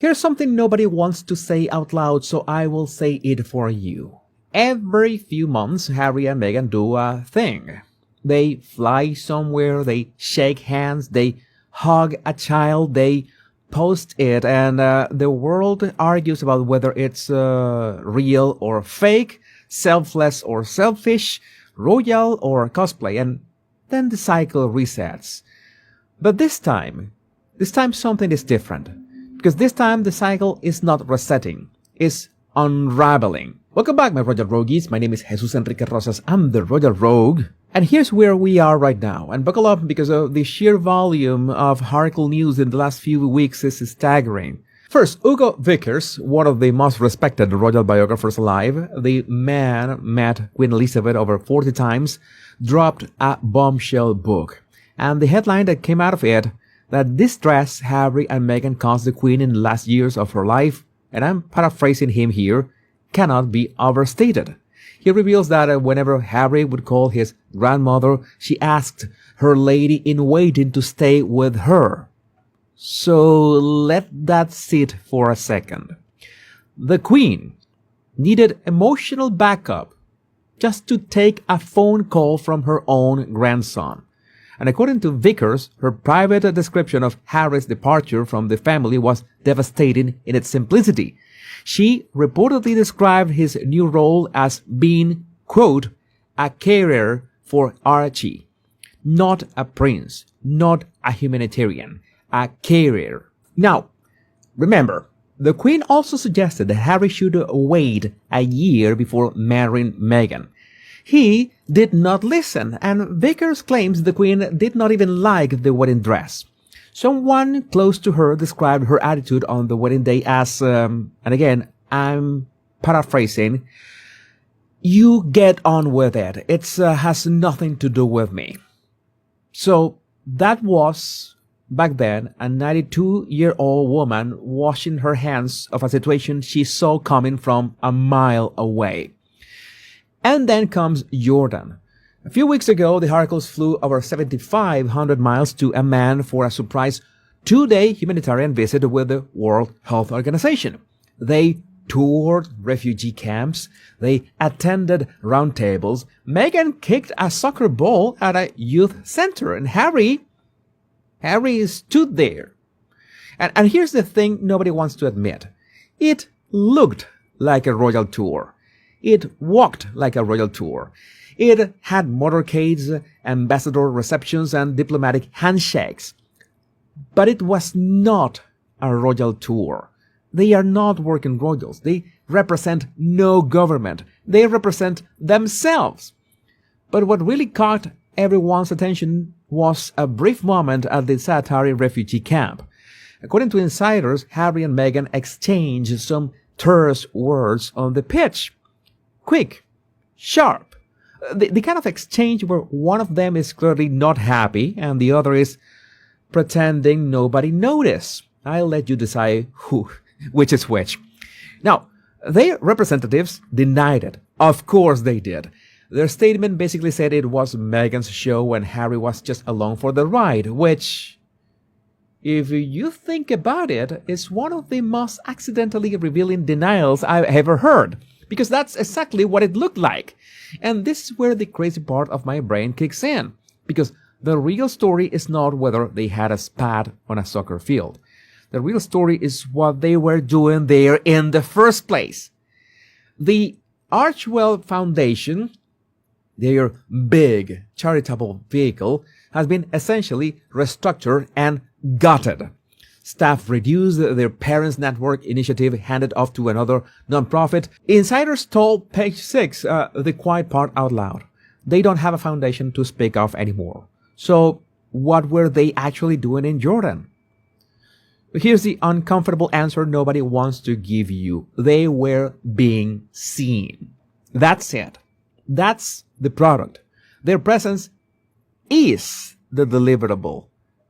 Here's something nobody wants to say out loud, so I will say it for you. Every few months, Harry and Meghan do a thing. They fly somewhere, they shake hands, they hug a child, they post it, and the world argues about whether it's real or fake, selfless or selfish, royal or cosplay, and then the cycle resets. But this time something is different. Because this time the cycle is not resetting, it's unraveling. Welcome back, my Royal Rogues. My name is Jesus Enrique Rosas. I'm the Royal Rogue. And here's where we are right now. And buckle up because of the sheer volume of Harkles news in the last few weeks is staggering. First, Hugo Vickers, one of the most respected royal biographers alive, the man met Queen Elizabeth over 40 times, dropped a bombshell book. And the headline that came out of it, that this stress Harry and Meghan caused the Queen in the last years of her life, and I'm paraphrasing him here, cannot be overstated. He reveals that whenever Harry would call his grandmother, she asked her lady-in-waiting to stay with her. So let that sit for a second. The Queen needed emotional backup just to take a phone call from her own grandson. And according to Vickers, her private description of Harry's departure from the family was devastating in its simplicity. She reportedly described his new role as being, quote, a carrier for Archie. Not a prince, not a humanitarian, a carrier. Now, remember, the Queen also suggested that Harry should wait a year before marrying Meghan. He did not listen, and Vickers claims the Queen did not even like the wedding dress. Someone close to her described her attitude on the wedding day as, and again, I'm paraphrasing, "You get on with it. It has nothing to do with me." So that was, back then, a 92-year-old woman washing her hands of a situation she saw coming from a mile away. And then comes Jordan. A few weeks ago, the Harkles flew over 7,500 miles to Amman for a surprise 2-day humanitarian visit with the World Health Organization. They toured refugee camps. They attended roundtables. Meghan kicked a soccer ball at a youth center, and Harry stood there. And here's the thing nobody wants to admit. It looked like a royal tour. It walked like a royal tour. It had motorcades, ambassador receptions, and diplomatic handshakes. But it was not a royal tour. They are not working royals. They represent no government. They represent themselves. But what really caught everyone's attention was a brief moment at the Satari refugee camp. According to insiders, Harry and Meghan exchanged some terse words on the pitch. Quick, sharp. The kind of exchange where one of them is clearly not happy and the other is pretending nobody noticed. I'll let you decide which is which. Now, their representatives denied it. Of course they did. Their statement basically said it was Meghan's show and Harry was just along for the ride, which, if you think about it, is one of the most accidentally revealing denials I've ever heard. Because that's exactly what it looked like. And this is where the crazy part of my brain kicks in. Because the real story is not whether they had a spat on a soccer field. The real story is what they were doing there in the first place. The Archwell Foundation, their big charitable vehicle, has been essentially restructured and gutted. Staff reduced, their Parents Network initiative handed off to another nonprofit. Insiders told Page 6 the quiet part out loud. They don't have a foundation to speak of anymore. So what were they actually doing in Jordan? Here's the uncomfortable answer nobody wants to give you. They were being seen. That's it. That's the product. Their presence is the deliverable.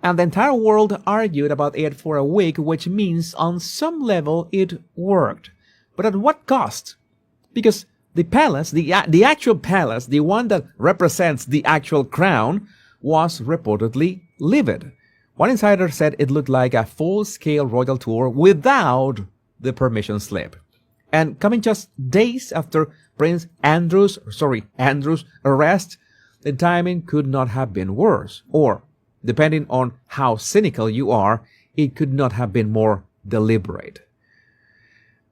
And the entire world argued about it for a week, which means on some level it worked. But at what cost? Because the palace, the actual palace, the one that represents the actual crown, was reportedly livid. One insider said it looked like a full-scale royal tour without the permission slip. And coming just days after Prince Andrew's arrest, the timing could not have been worse. Or, depending on how cynical you are, it could not have been more deliberate.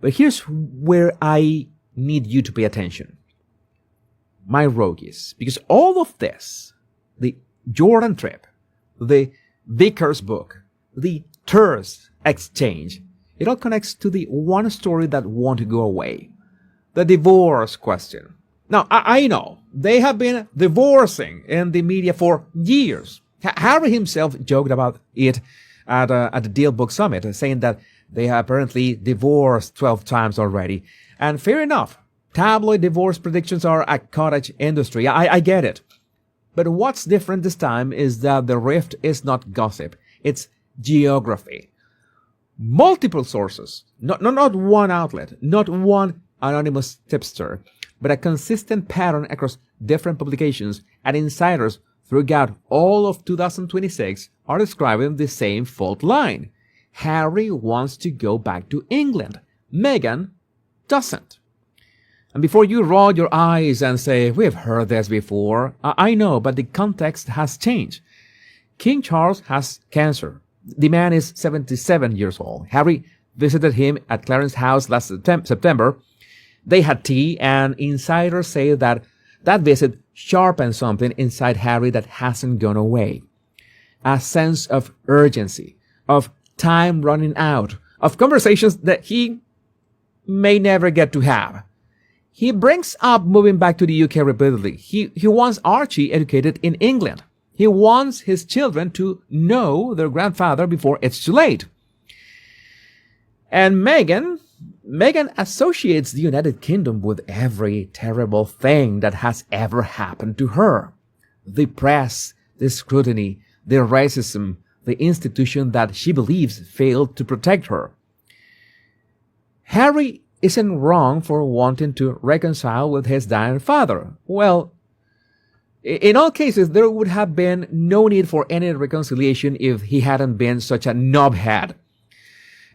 But here's where I need you to pay attention. My roguies, because all of this, the Jordan trip, the Vickers book, the Tours exchange, it all connects to the one story that won't go away. The divorce question. Now, I know they have been divorcing in the media for years. Harry himself joked about it at the Deal Book Summit, saying that they have apparently divorced 12 times already. And fair enough, tabloid divorce predictions are a cottage industry. I get it. But what's different this time is that the rift is not gossip. It's geography. Multiple sources, not one outlet, not one anonymous tipster, but a consistent pattern across different publications and insiders throughout all of 2026 are describing the same fault line. Harry wants to go back to England. Meghan doesn't. And before you roll your eyes and say, we've heard this before, I know, but the context has changed. King Charles has cancer. The man is 77 years old. Harry visited him at Clarence's house last September. They had tea, and insiders say that visit sharpened something inside Harry that hasn't gone away. A sense of urgency, of time running out, of conversations that he may never get to have. He brings up moving back to the UK repeatedly. He wants Archie educated in England. He wants his children to know their grandfather before it's too late. And Meghan associates the United Kingdom with every terrible thing that has ever happened to her. The press, the scrutiny, the racism, the institution that she believes failed to protect her. Harry isn't wrong for wanting to reconcile with his dying father. Well, in all cases, there would have been no need for any reconciliation if he hadn't been such a knobhead.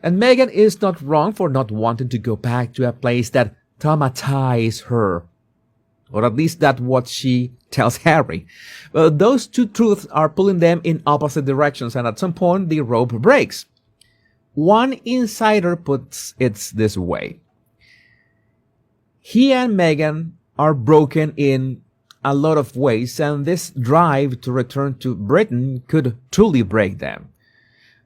And Meghan is not wrong for not wanting to go back to a place that traumatized her. Or at least that's what she tells Harry. Those two truths are pulling them in opposite directions, and at some point the rope breaks. One insider puts it this way. He and Meghan are broken in a lot of ways, and this drive to return to Britain could truly break them.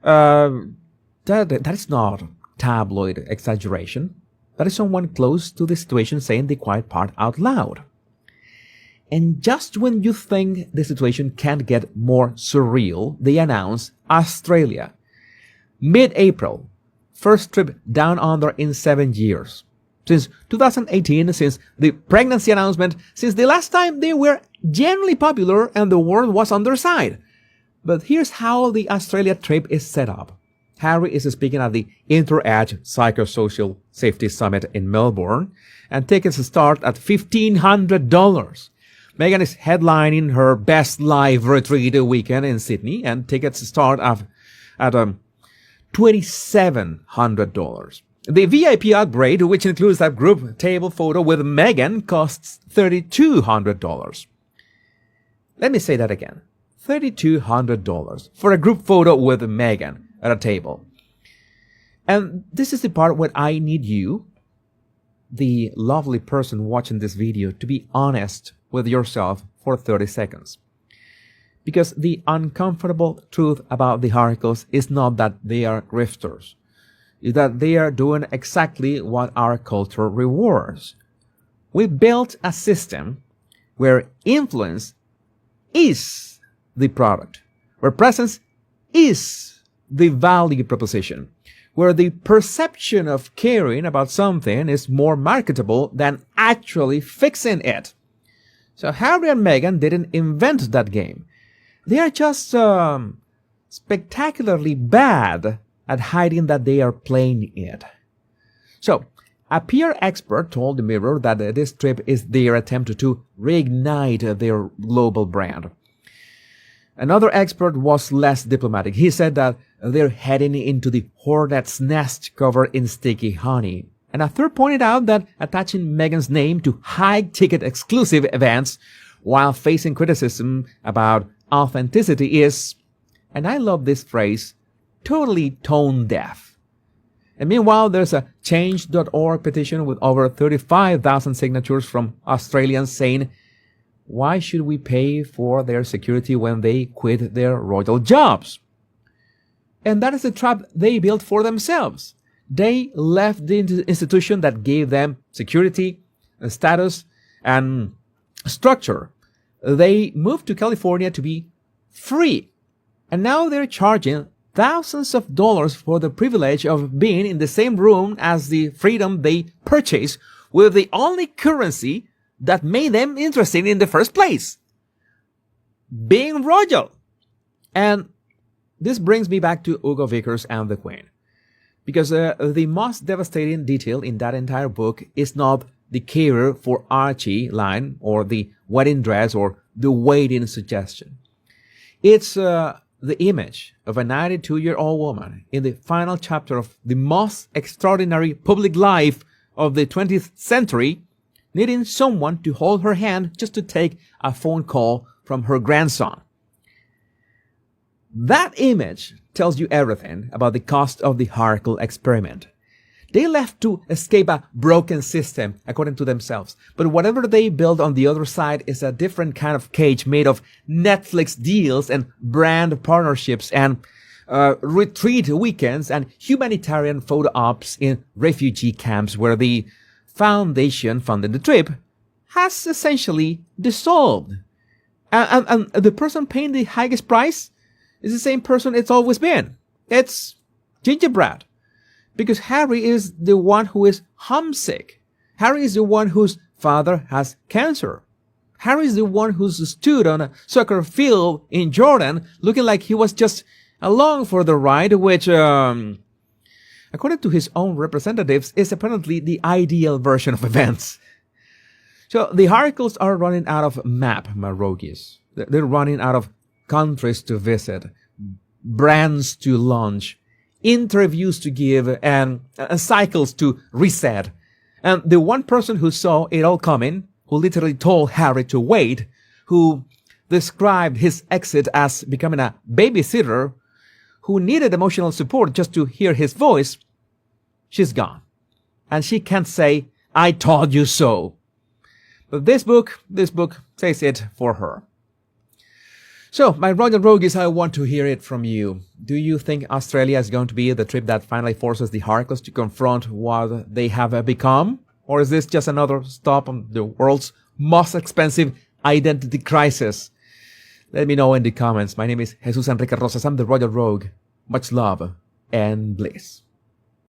That is not tabloid exaggeration. That is someone close to the situation saying the quiet part out loud. And just when you think the situation can't get more surreal, they announce Australia. Mid-April, first trip down under in 7 years. Since 2018, since the pregnancy announcement, since the last time they were genuinely popular and the world was on their side. But here's how the Australia trip is set up. Harry is speaking at the Inter-Age Psychosocial Safety Summit in Melbourne, and tickets start at $1,500. Meghan is headlining her Best Life retreat weekend in Sydney, and tickets start at $2,700. The VIP upgrade, which includes a group table photo with Meghan, costs $3,200. Let me say that again. $3,200 for a group photo with Meghan at a table. And this is the part where I need you, the lovely person watching this video, to be honest with yourself for 30 seconds. Because the uncomfortable truth about the Harkles is not that they are grifters. Is that they are doing exactly what our culture rewards. We built a system where influence is the product, where presence is the value proposition, where the perception of caring about something is more marketable than actually fixing it. So Harry and Meghan didn't invent that game. They are just spectacularly bad at hiding that they are playing it. So, a PR expert told the Mirror that this trip is their attempt to reignite their global brand. Another expert was less diplomatic. He said that they're heading into the hornet's nest covered in sticky honey. And a third pointed out that attaching Meghan's name to high-ticket exclusive events while facing criticism about authenticity is, and I love this phrase, totally tone-deaf. And meanwhile, there's a change.org petition with over 35,000 signatures from Australians saying, why should we pay for their security when they quit their royal jobs? And that is the trap they built for themselves. They left the institution that gave them security, status, and structure. They moved to California to be free. And now they're charging thousands of dollars for the privilege of being in the same room as the freedom they purchased with the only currency that made them interesting in the first place, being royal. And this brings me back to Hugo Vickers and the Queen. Because the most devastating detail in that entire book is not the care for Archie line or the wedding dress or the waiting suggestion. It's the image of a 92-year-old woman in the final chapter of the most extraordinary public life of the 20th century needing someone to hold her hand just to take a phone call from her grandson. That image tells you everything about the cost of the Harkles experiment. They left to escape a broken system, according to themselves. But whatever they build on the other side is a different kind of cage made of Netflix deals and brand partnerships and retreat weekends and humanitarian photo ops in refugee camps where the foundation funding the trip has essentially dissolved. And the person paying the highest price is the same person it's always been. It's gingerbread. Because Harry is the one who is homesick. Harry is the one whose father has cancer. Harry is the one who stood on a soccer field in Jordan looking like he was just along for the ride, which, according to his own representatives, is apparently the ideal version of events. So the Harkles are running out of map, Marogis. They're running out of countries to visit, brands to launch, interviews to give, and cycles to reset. And the one person who saw it all coming, who literally told Harry to wait, who described his exit as becoming a babysitter, who needed emotional support just to hear his voice, she's gone. And she can't say, I told you so. But this book says it for her. So, my Royal Rogues, I want to hear it from you. Do you think Australia is going to be the trip that finally forces the Harkles to confront what they have become? Or is this just another stop on the world's most expensive identity crisis? Let me know in the comments. My name is Jesus Enrique Rosas. I'm the Royal Rogue. Much love and bliss.